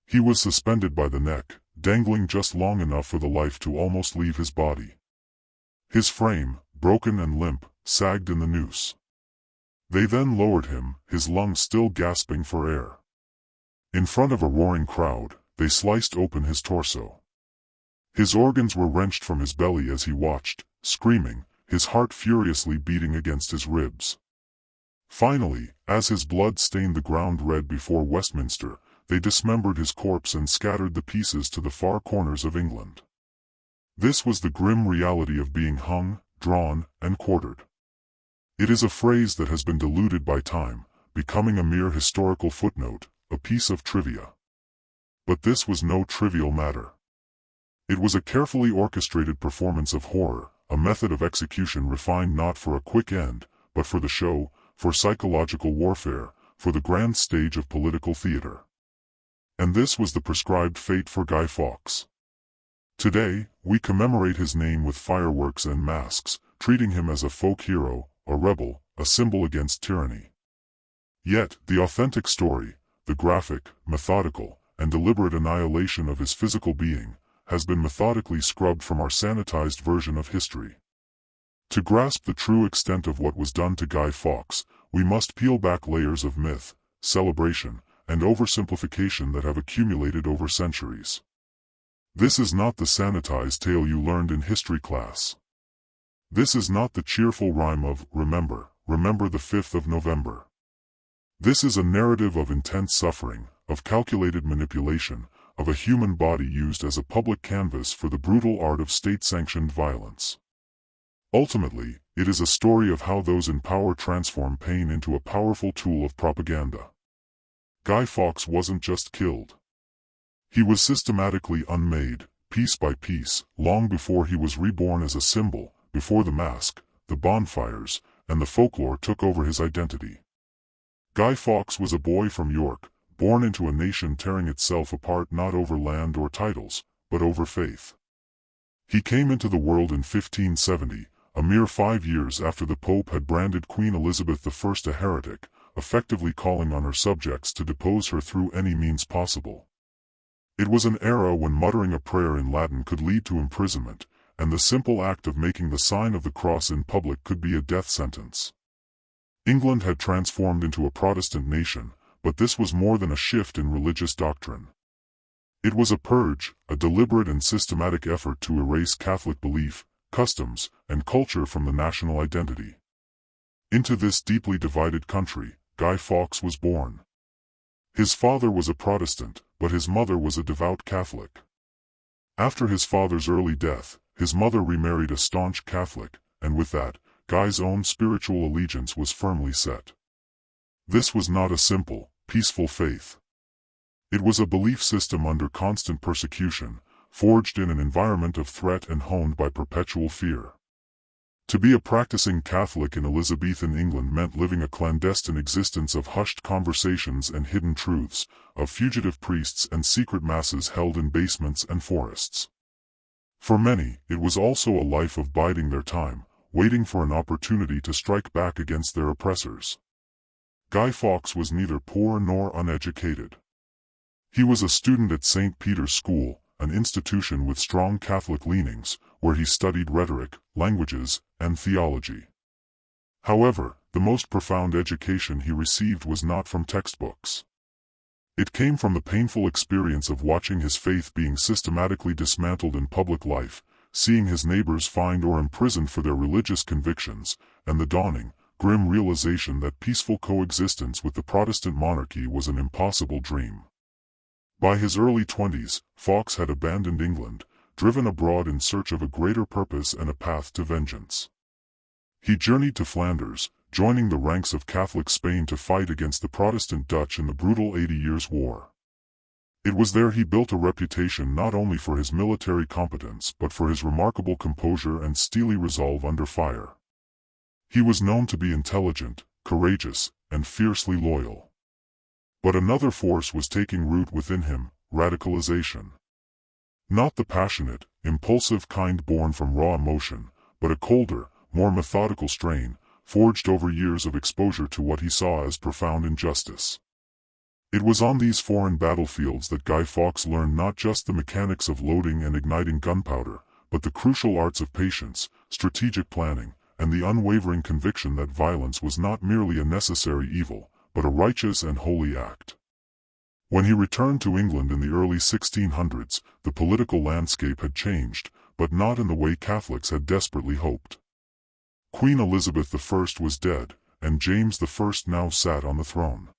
He was suspended by the neck, dangling just long enough for the life to almost leave his body. His frame, broken and limp, sagged in the noose. They then lowered him, his lungs still gasping for air. In front of a roaring crowd, they sliced open his torso. His organs were wrenched from his belly as he watched, screaming, his heart furiously beating against his ribs. Finally, as his blood stained the ground red before Westminster, they dismembered his corpse and scattered the pieces to the far corners of England. This was the grim reality of being hung, drawn, and quartered. It is a phrase that has been diluted by time, becoming a mere historical footnote, a piece of trivia. But this was no trivial matter. It was a carefully orchestrated performance of horror, a method of execution refined not for a quick end, but for the show, for psychological warfare, for the grand stage of political theater. And this was the prescribed fate for Guy Fawkes. Today, we commemorate his name with fireworks and masks, treating him as a folk hero, a rebel, a symbol against tyranny. Yet, the authentic story, the graphic, methodical, and deliberate annihilation of his physical being, has been methodically scrubbed from our sanitized version of history. To grasp the true extent of what was done to Guy Fawkes, we must peel back layers of myth, celebration, and oversimplification that have accumulated over centuries. This is not the sanitized tale you learned in history class. This is not the cheerful rhyme of, remember, remember the 5th of November. This is a narrative of intense suffering, of calculated manipulation, of a human body used as a public canvas for the brutal art of state-sanctioned violence. Ultimately, it is a story of how those in power transform pain into a powerful tool of propaganda. Guy Fawkes wasn't just killed. He was systematically unmade, piece by piece, long before he was reborn as a symbol, before the mask, the bonfires, and the folklore took over his identity. Guy Fawkes was a boy from York, born into a nation tearing itself apart not over land or titles, but over faith. He came into the world in 1570, a mere 5 years after the Pope had branded Queen Elizabeth I a heretic, effectively calling on her subjects to depose her through any means possible. It was an era when muttering a prayer in Latin could lead to imprisonment, and the simple act of making the sign of the cross in public could be a death sentence. England had transformed into a Protestant nation, but this was more than a shift in religious doctrine. It was a purge, a deliberate and systematic effort to erase Catholic belief, customs, and culture from the national identity. Into this deeply divided country, Guy Fawkes was born. His father was a Protestant, but his mother was a devout Catholic. After his father's early death, his mother remarried a staunch Catholic, and with that, Guy's own spiritual allegiance was firmly set. This was not a simple, peaceful faith. It was a belief system under constant persecution, forged in an environment of threat and honed by perpetual fear. To be a practicing Catholic in Elizabethan England meant living a clandestine existence of hushed conversations and hidden truths, of fugitive priests and secret masses held in basements and forests. For many, it was also a life of biding their time, waiting for an opportunity to strike back against their oppressors. Guy Fawkes was neither poor nor uneducated. He was a student at St. Peter's School, an institution with strong Catholic leanings, where he studied rhetoric, languages, and theology. However, the most profound education he received was not from textbooks. It came from the painful experience of watching his faith being systematically dismantled in public life, seeing his neighbors fined or imprisoned for their religious convictions, and the dawning, grim realization that peaceful coexistence with the Protestant monarchy was an impossible dream. By his early 20s, Fawkes had abandoned England, driven abroad in search of a greater purpose and a path to vengeance. He journeyed to Flanders, joining the ranks of Catholic Spain to fight against the Protestant Dutch in the brutal 80 Years' War. It was there he built a reputation not only for his military competence but for his remarkable composure and steely resolve under fire. He was known to be intelligent, courageous, and fiercely loyal. But another force was taking root within him, radicalization. Not the passionate, impulsive kind born from raw emotion, but a colder, more methodical strain, forged over years of exposure to what he saw as profound injustice. It was on these foreign battlefields that Guy Fawkes learned not just the mechanics of loading and igniting gunpowder, but the crucial arts of patience, strategic planning, and the unwavering conviction that violence was not merely a necessary evil, but a righteous and holy act. When he returned to England in the early 1600s, the political landscape had changed, but not in the way Catholics had desperately hoped. Queen Elizabeth I was dead, and James I now sat on the throne.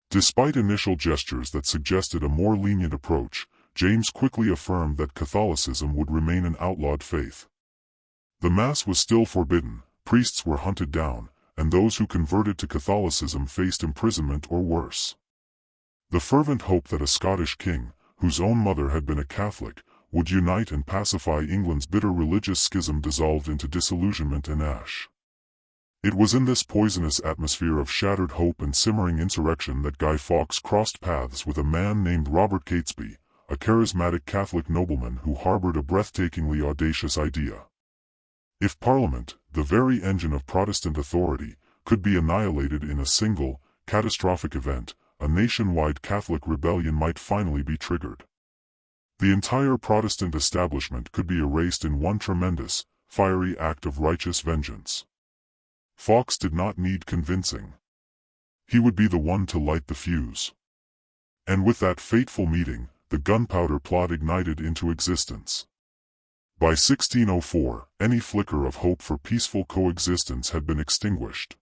Despite initial gestures that suggested a more lenient approach, James quickly affirmed that Catholicism would remain an outlawed faith. The Mass was still forbidden, priests were hunted down, and those who converted to Catholicism faced imprisonment or worse. The fervent hope that a Scottish king, whose own mother had been a Catholic, would unite and pacify England's bitter religious schism dissolved into disillusionment and ash. It was in this poisonous atmosphere of shattered hope and simmering insurrection that Guy Fawkes crossed paths with a man named Robert Catesby, a charismatic Catholic nobleman who harbored a breathtakingly audacious idea. If Parliament, the very engine of Protestant authority, could be annihilated in a single, catastrophic event, a nationwide Catholic rebellion might finally be triggered. The entire Protestant establishment could be erased in one tremendous, fiery act of righteous vengeance. Fawkes did not need convincing. He would be the one to light the fuse. And with that fateful meeting, the Gunpowder Plot ignited into existence. By 1604, any flicker of hope for peaceful coexistence had been extinguished.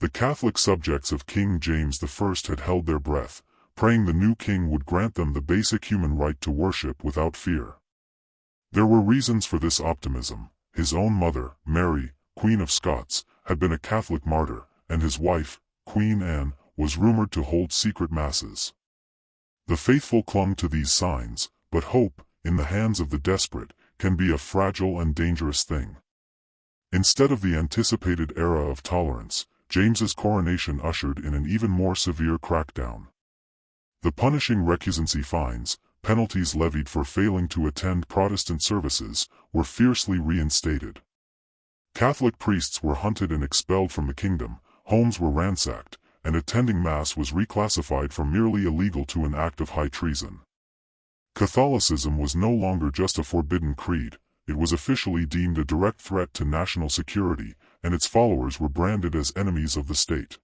The Catholic subjects of King James I had held their breath, praying the new king would grant them the basic human right to worship without fear. There were reasons for this optimism. His own mother, Mary, Queen of Scots, had been a Catholic martyr, and his wife, Queen Anne, was rumored to hold secret masses. The faithful clung to these signs, but hope, in the hands of the desperate, can be a fragile and dangerous thing. Instead of the anticipated era of tolerance, James's coronation ushered in an even more severe crackdown. The punishing recusancy fines, penalties levied for failing to attend Protestant services, were fiercely reinstated. Catholic priests were hunted and expelled from the kingdom, homes were ransacked, and attending Mass was reclassified from merely illegal to an act of high treason. Catholicism was no longer just a forbidden creed, it was officially deemed a direct threat to national security, and its followers were branded as enemies of the state.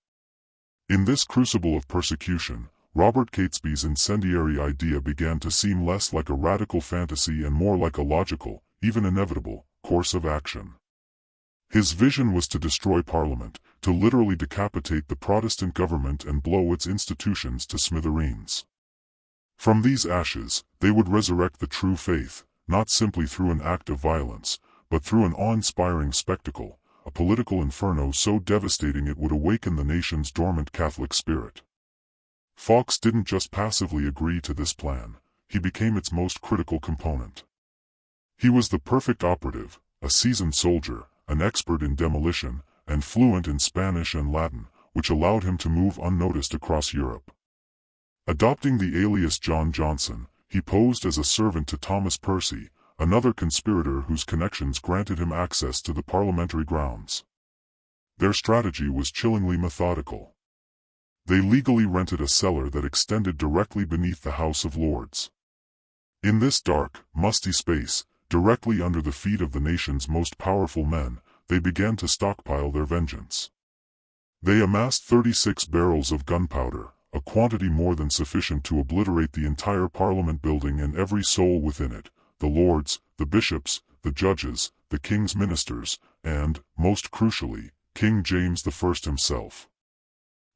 In this crucible of persecution, Robert Catesby's incendiary idea began to seem less like a radical fantasy and more like a logical, even inevitable, course of action. His vision was to destroy Parliament, to literally decapitate the Protestant government and blow its institutions to smithereens. From these ashes, they would resurrect the true faith, not simply through an act of violence, but through an awe-inspiring spectacle, a political inferno so devastating it would awaken the nation's dormant Catholic spirit. Fawkes didn't just passively agree to this plan, he became its most critical component. He was the perfect operative, a seasoned soldier, an expert in demolition, and fluent in Spanish and Latin, which allowed him to move unnoticed across Europe. Adopting the alias John Johnson, he posed as a servant to Thomas Percy, another conspirator whose connections granted him access to the parliamentary grounds. Their strategy was chillingly methodical. They legally rented a cellar that extended directly beneath the House of Lords. In this dark, musty space, directly under the feet of the nation's most powerful men, they began to stockpile their vengeance. They amassed 36 barrels of gunpowder, a quantity more than sufficient to obliterate the entire Parliament building and every soul within it, the lords, the bishops, the judges, the king's ministers, and, most crucially, King James I himself.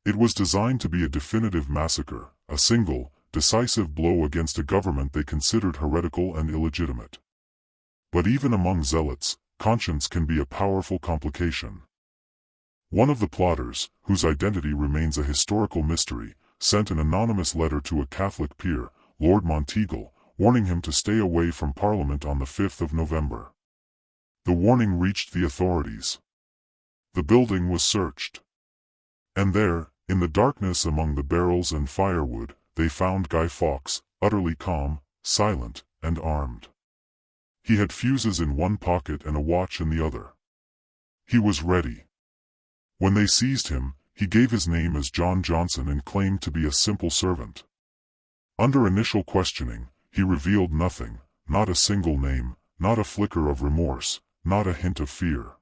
It was designed to be a definitive massacre, a single, decisive blow against a government they considered heretical and illegitimate. But even among zealots, conscience can be a powerful complication. One of the plotters, whose identity remains a historical mystery, sent an anonymous letter to a Catholic peer, Lord Monteagle, warning him to stay away from Parliament on the 5th of November. The warning reached the authorities. The building was searched. And there, in the darkness among the barrels and firewood, they found Guy Fawkes, utterly calm, silent, and armed. He had fuses in one pocket and a watch in the other. He was ready. When they seized him, he gave his name as John Johnson and claimed to be a simple servant. Under initial questioning, he revealed nothing, not a single name, not a flicker of remorse, not a hint of fear.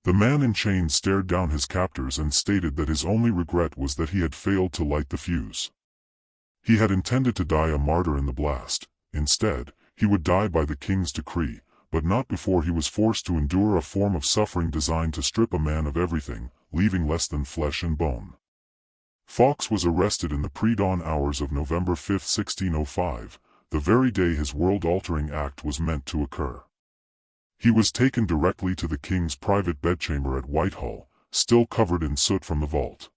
The man in chains stared down his captors and stated that his only regret was that he had failed to light the fuse. He had intended to die a martyr in the blast. Instead, he would die by the king's decree, but not before he was forced to endure a form of suffering designed to strip a man of everything, leaving less than flesh and bone. Fawkes was arrested in the pre-dawn hours of November 5, 1605, the very day his world-altering act was meant to occur. He was taken directly to the king's private bedchamber at Whitehall, still covered in soot from the vault.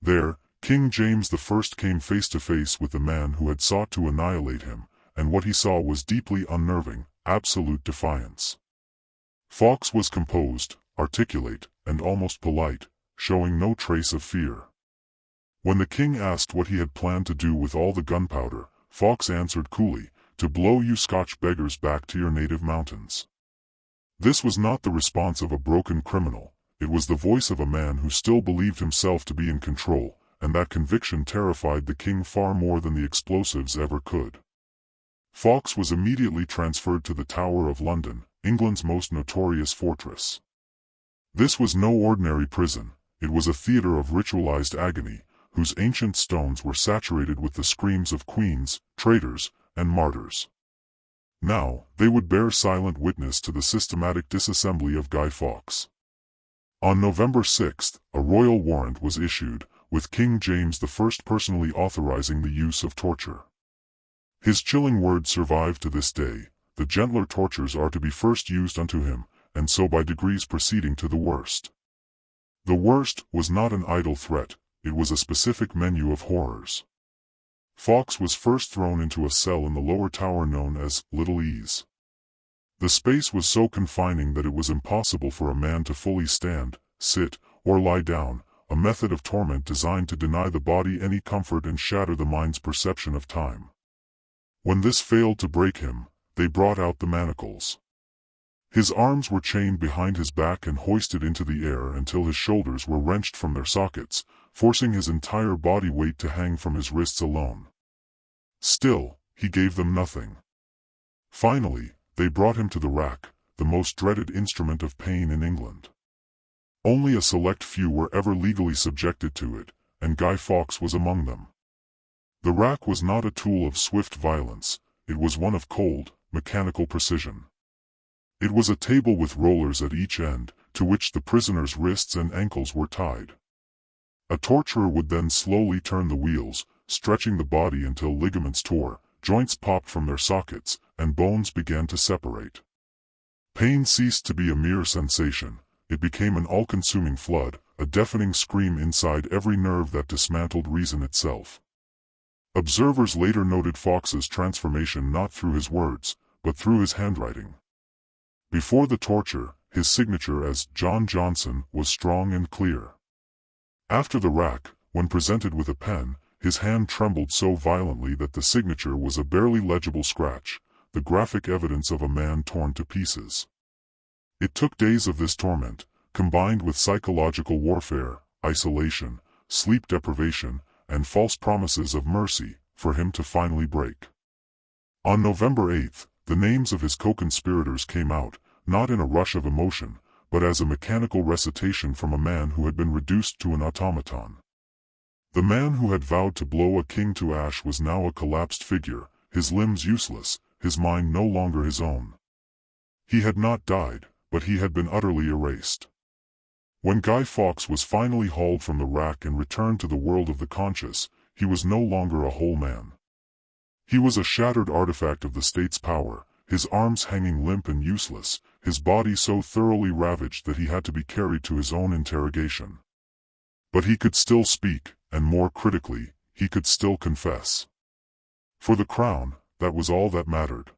There, King James I came face to face with the man who had sought to annihilate him, and what he saw was deeply unnerving, absolute defiance. Fawkes was composed, articulate, and almost polite, showing no trace of fear. When the king asked what he had planned to do with all the gunpowder, Fawkes answered coolly, "To blow you Scotch beggars back to your native mountains." This was not the response of a broken criminal, it was the voice of a man who still believed himself to be in control, and that conviction terrified the king far more than the explosives ever could. Fawkes was immediately transferred to the Tower of London, England's most notorious fortress. This was no ordinary prison, it was a theater of ritualized agony, whose ancient stones were saturated with the screams of queens, traitors, and martyrs. Now, they would bear silent witness to the systematic disassembly of Guy Fawkes. On November 6, a royal warrant was issued, with King James I personally authorizing the use of torture. His chilling words survive to this day, "The gentler tortures are to be first used unto him, and so by degrees proceeding to the worst." The worst was not an idle threat, it was a specific menu of horrors. Fawkes was first thrown into a cell in the lower tower known as Little Ease. The space was so confining that it was impossible for a man to fully stand, sit, or lie down, a method of torment designed to deny the body any comfort and shatter the mind's perception of time. When this failed to break him, they brought out the manacles. His arms were chained behind his back and hoisted into the air until his shoulders were wrenched from their sockets, forcing his entire body weight to hang from his wrists alone. Still, he gave them nothing. Finally, they brought him to the rack, the most dreaded instrument of pain in England. Only a select few were ever legally subjected to it, and Guy Fawkes was among them. The rack was not a tool of swift violence, it was one of cold, mechanical precision. It was a table with rollers at each end, to which the prisoner's wrists and ankles were tied. A torturer would then slowly turn the wheels, stretching the body until ligaments tore, joints popped from their sockets, and bones began to separate. Pain ceased to be a mere sensation, it became an all-consuming flood, a deafening scream inside every nerve that dismantled reason itself. Observers later noted Fawkes's transformation not through his words, but through his handwriting. Before the torture, his signature as John Johnson was strong and clear. After the rack, when presented with a pen, his hand trembled so violently that the signature was a barely legible scratch, the graphic evidence of a man torn to pieces. It took days of this torment, combined with psychological warfare, isolation, sleep deprivation, and false promises of mercy, for him to finally break. On November 8, the names of his co-conspirators came out, not in a rush of emotion, but as a mechanical recitation from a man who had been reduced to an automaton. The man who had vowed to blow a king to ash was now a collapsed figure, his limbs useless, his mind no longer his own. He had not died, but he had been utterly erased. When Guy Fawkes was finally hauled from the rack and returned to the world of the conscious, he was no longer a whole man. He was a shattered artifact of the state's power, his arms hanging limp and useless, his body so thoroughly ravaged that he had to be carried to his own interrogation. But he could still speak, and more critically, he could still confess. For the crown, that was all that mattered.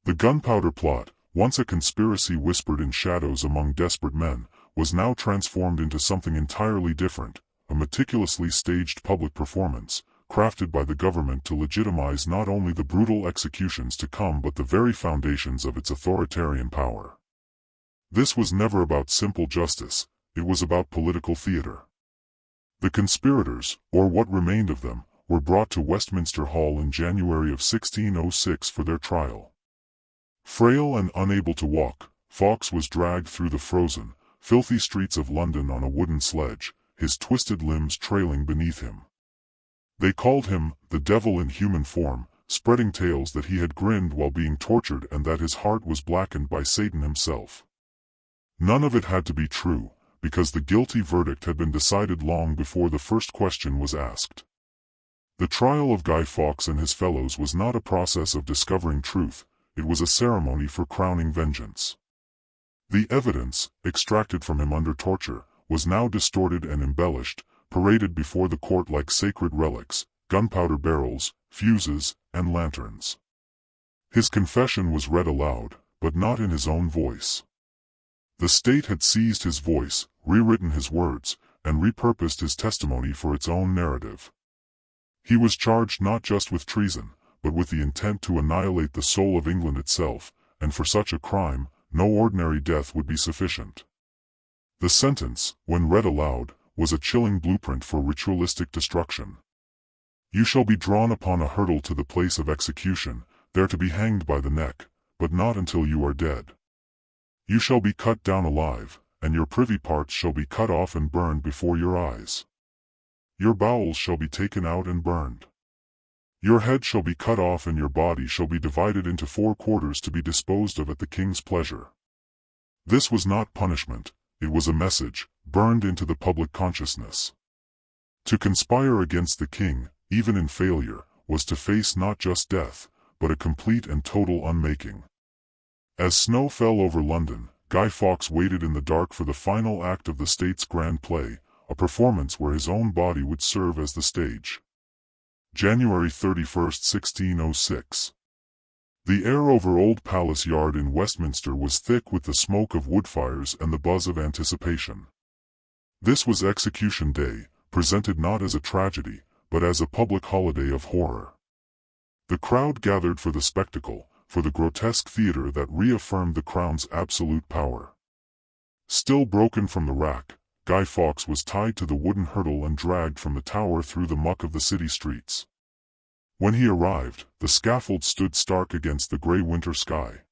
The Gunpowder Plot, once a conspiracy whispered in shadows among desperate men, was now transformed into something entirely different, a meticulously staged public performance, crafted by the government to legitimize not only the brutal executions to come but the very foundations of its authoritarian power. This was never about simple justice, it was about political theater. The conspirators, or what remained of them, were brought to Westminster Hall in January of 1606 for their trial. Frail and unable to walk, Fawkes was dragged through the frozen, filthy streets of London on a wooden sledge, his twisted limbs trailing beneath him. They called him the devil in human form, spreading tales that he had grinned while being tortured and that his heart was blackened by Satan himself. None of it had to be true, because the guilty verdict had been decided long before the first question was asked. The trial of Guy Fawkes and his fellows was not a process of discovering truth, it was a ceremony for crowning vengeance. The evidence, extracted from him under torture, was now distorted and embellished, paraded before the court like sacred relics, gunpowder barrels, fuses, and lanterns. His confession was read aloud, but not in his own voice. The state had seized his voice, rewritten his words, and repurposed his testimony for its own narrative. He was charged not just with treason, but with the intent to annihilate the soul of England itself, and for such a crime, no ordinary death would be sufficient. The sentence, when read aloud, was a chilling blueprint for ritualistic destruction. You shall be drawn upon a hurdle to the place of execution, there to be hanged by the neck, but not until you are dead. You shall be cut down alive, and your privy parts shall be cut off and burned before your eyes. Your bowels shall be taken out and burned. Your head shall be cut off and your body shall be divided into 4 quarters to be disposed of at the king's pleasure. This was not punishment, it was a message, burned into the public consciousness. To conspire against the king, even in failure, was to face not just death, but a complete and total unmaking. As snow fell over London, Guy Fawkes waited in the dark for the final act of the state's grand play, a performance where his own body would serve as the stage. January 31, 1606. The air over Old Palace Yard in Westminster was thick with the smoke of wood-fires and the buzz of anticipation. This was Execution Day, presented not as a tragedy, but as a public holiday of horror. The crowd gathered for the spectacle, for the grotesque theater that reaffirmed the crown's absolute power. Still broken from the rack, Guy Fawkes was tied to the wooden hurdle and dragged from the tower through the muck of the city streets. When he arrived, the scaffold stood stark against the grey winter sky.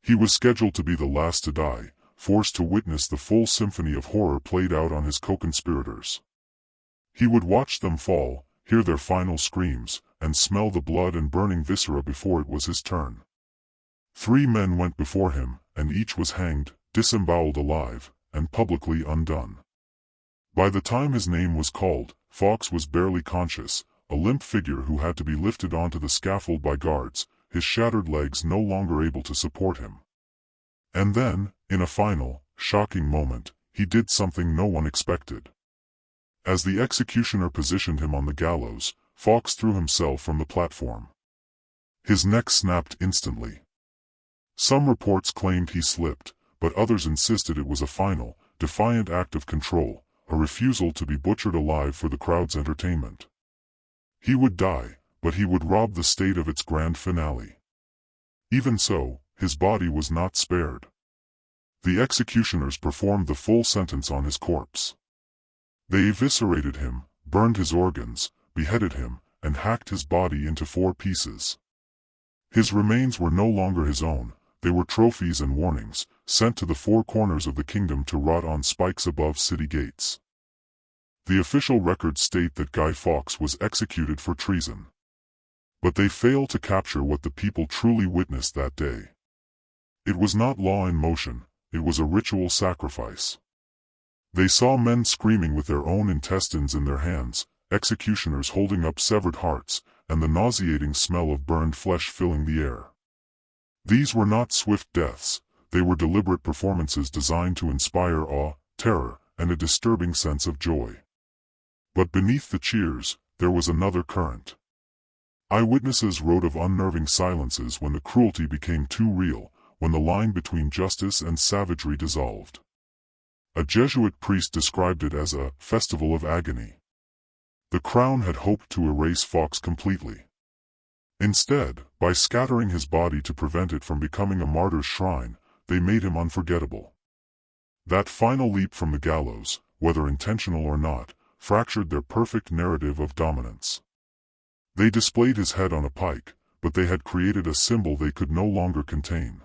He was scheduled to be the last to die, forced to witness the full symphony of horror played out on his co-conspirators. He would watch them fall, hear their final screams, and smell the blood and burning viscera before it was his turn. 3 men went before him, and each was hanged, disemboweled alive, and publicly undone. By the time his name was called, Fawkes was barely conscious, a limp figure who had to be lifted onto the scaffold by guards, his shattered legs no longer able to support him. And then, in a final, shocking moment, he did something no one expected. As the executioner positioned him on the gallows, Fawkes threw himself from the platform. His neck snapped instantly. Some reports claimed he slipped, but others insisted it was a final, defiant act of control, a refusal to be butchered alive for the crowd's entertainment. He would die, but he would rob the state of its grand finale. Even so, his body was not spared. The executioners performed the full sentence on his corpse. They eviscerated him, burned his organs, beheaded him, and hacked his body into 4 pieces. His remains were no longer his own, they were trophies and warnings, sent to the 4 corners of the kingdom to rot on spikes above city gates. The official records state that Guy Fawkes was executed for treason. But they fail to capture what the people truly witnessed that day. It was not law in motion, it was a ritual sacrifice. They saw men screaming with their own intestines in their hands, executioners holding up severed hearts, and the nauseating smell of burned flesh filling the air. These were not swift deaths, they were deliberate performances designed to inspire awe, terror, and a disturbing sense of joy. But beneath the cheers, there was another current. Eyewitnesses wrote of unnerving silences when the cruelty became too real, when the line between justice and savagery dissolved. A Jesuit priest described it as a festival of agony. The crown had hoped to erase Fawkes completely. Instead, by scattering his body to prevent it from becoming a martyr's shrine, they made him unforgettable. That final leap from the gallows, whether intentional or not, fractured their perfect narrative of dominance. They displayed his head on a pike, but they had created a symbol they could no longer contain.